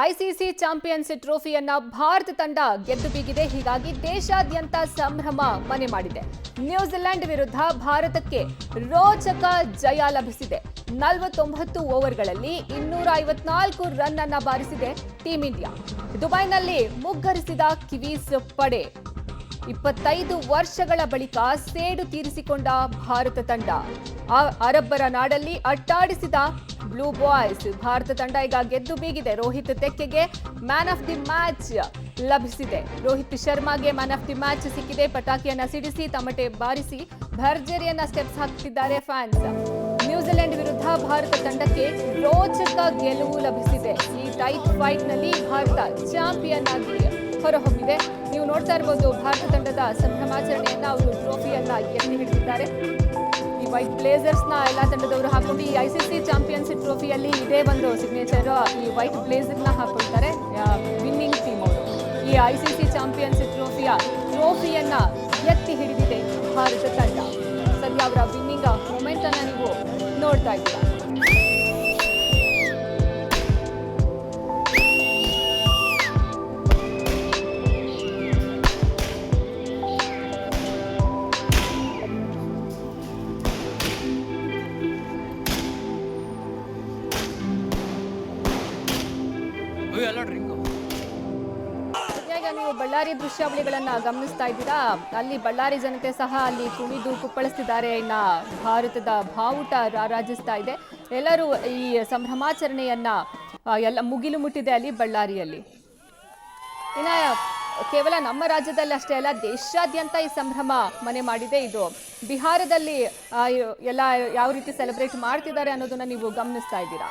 ICC champions ಟ್ರೋಫಿಯನ್ನ Bharat ತಂಡ ಗೆದ್ದು ಬೀಗಿದೆ. ಹೀಗಾಗಿ ದೇಶಾದ್ಯಂತ ಸಂಭ್ರಮ ಮನೆ ಮಾಡಿದೆ. ನ್ಯೂಜಿಲೆಂಡ್ ವಿರುದ್ಧ ಭಾರತಕ್ಕೆ ರೋಚಕ ಜಯ ಲಭಿಸಿದೆ. 49 ಓವರ್ಗಳಲ್ಲಿ 254 ರನ್ ಅನ್ನ ಬಾರಿಸಿದೆ ಟೀಂ ಇಂಡಿಯಾ. ದುಬೈನಲ್ಲಿ ಮುಗ್ಗರಿಸಿದ ಕಿವೀಸ್ ಪಡೆ. 25 ವರ್ಷಗಳ ಬಳಿಕ ಸೇಡು ತೀರಿಸಿಕೊಂಡ ಭಾರತ ತಂಡ. ಅರಬ್ಬರ ನಾಡಲ್ಲಿ ಅಟ್ಟಾಡಿಸಿದ ಬ್ಲೂ ಬಾಯ್ಸ್. ಭಾರತ ತಂಡ ಈಗ ಗೆದ್ದು ಬೀಗಿದೆ. ರೋಹಿತ್ ತೆಕ್ಕೆಗೆ ಮ್ಯಾನ್ ಆಫ್ ದಿ ಮ್ಯಾಚ್ ಲಭಿಸಿದೆ. ರೋಹಿತ್ ಶರ್ಮಾಗೆ ಮ್ಯಾನ್ ಆಫ್ ದಿ ಮ್ಯಾಚ್ ಸಿಕ್ಕಿದೆ. ಪಟಾಕಿಯನ್ನ ಸಿಡಿಸಿ ತಮಟೆ ಬಾರಿಸಿ ಭರ್ಜರಿಯನ್ನ ಸ್ಟೆಪ್ಸ್ ಹಾಕ್ತಿದ್ದಾರೆ ಫ್ಯಾನ್ಸ್. ನ್ಯೂಜಿಲೆಂಡ್ ವಿರುದ್ಧ ಭಾರತ ತಂಡಕ್ಕೆ ರೋಚಕ ಗೆಲುವು ಲಭಿಸಿದೆ. ಈ ಟೈಟ್ ಫೈಟ್ ನಲ್ಲಿ ಭಾರತ ಚಾಂಪಿಯನ್ ಆಗಿ ಹೊರಹೊಮ್ಮಿದೆ. ನೀವು ನೋಡ್ತಾ ಇರಬಹುದು ಭಾರತ ತಂಡದ ಸಂಭ್ರಮಾಚರಣೆಯನ್ನ. ಅವರು ಟ್ರೋಫಿಯನ್ನ ಎತ್ತಿ ಹಿಡಿದಿದ್ದಾರೆ. ಈ ವೈಟ್ ಬ್ಲೇಸರ್ಸ್ ನ ಎಲ್ಲಾ ತಂಡದವರು ಹಾಕೊಂಡು ಈ ಐಸಿಸಿ ಚಾಂಪಿಯನ್ಸ್ ಟ್ರೋಫಿಯಲ್ಲಿ ಇದೇ ಒಂದು ಸಿಗ್ನೇಚರ್, ಈ ವೈಟ್ ಬ್ಲೇಸರ್ ನ ಹಾಕೊಳ್ತಾರೆ ವಿನ್ನಿಂಗ್ ಟೀಮ್ ಅವರು. ಈ ಐಸಿಸಿ ಚಾಂಪಿಯನ್ಸ್ ಟ್ರೋಫಿಯನ್ನ ಎತ್ತಿ ಹಿಡಿದಿದೆ ಭಾರತ ತಂಡ. ಸದ್ಯ ಅವರ ವಿನ್ನಿಂಗ್ ಮೂಮೆಂಟ್ ಅನ್ನ ನೀವು ನೋಡ್ತಾ ಇದ್ದೀರಾ. ಈಗ ನೀವು ಬಳ್ಳಾರಿ ದೃಶ್ಯಾವಳಿಗಳನ್ನ ಗಮನಿಸ್ತಾ ಇದ್ದೀರಾ. ಅಲ್ಲಿ ಬಳ್ಳಾರಿ ಜನತೆ ಸಹ ಅಲ್ಲಿ ಕುಣಿದು ಕುಪ್ಪಳಿಸ್ತಿದ್ದಾರೆ. ಇನ್ನ ಭಾರತದ ಬಾವುಟ ರಾರಾಜಿಸ್ತಾ ಇದೆ. ಎಲ್ಲರೂ ಈ ಸಂಭ್ರಮಾಚರಣೆಯನ್ನ ಎಲ್ಲ ಮುಗಿಲು ಮುಟ್ಟಿದೆ ಅಲ್ಲಿ ಬಳ್ಳಾರಿಯಲ್ಲಿ. ಇನ್ನ ಕೇವಲ ನಮ್ಮ ರಾಜ್ಯದಲ್ಲಿ ಅಷ್ಟೇ ಅಲ್ಲ, ದೇಶಾದ್ಯಂತ ಈ ಸಂಭ್ರಮ ಮನೆ ಮಾಡಿದೆ. ಇದು ಬಿಹಾರದಲ್ಲಿ ಎಲ್ಲ ಯಾವ ರೀತಿ ಸೆಲೆಬ್ರೇಟ್ ಮಾಡ್ತಿದ್ದಾರೆ ಅನ್ನೋದನ್ನ ನೀವು ಗಮನಿಸ್ತಾ ಇದ್ದೀರಾ.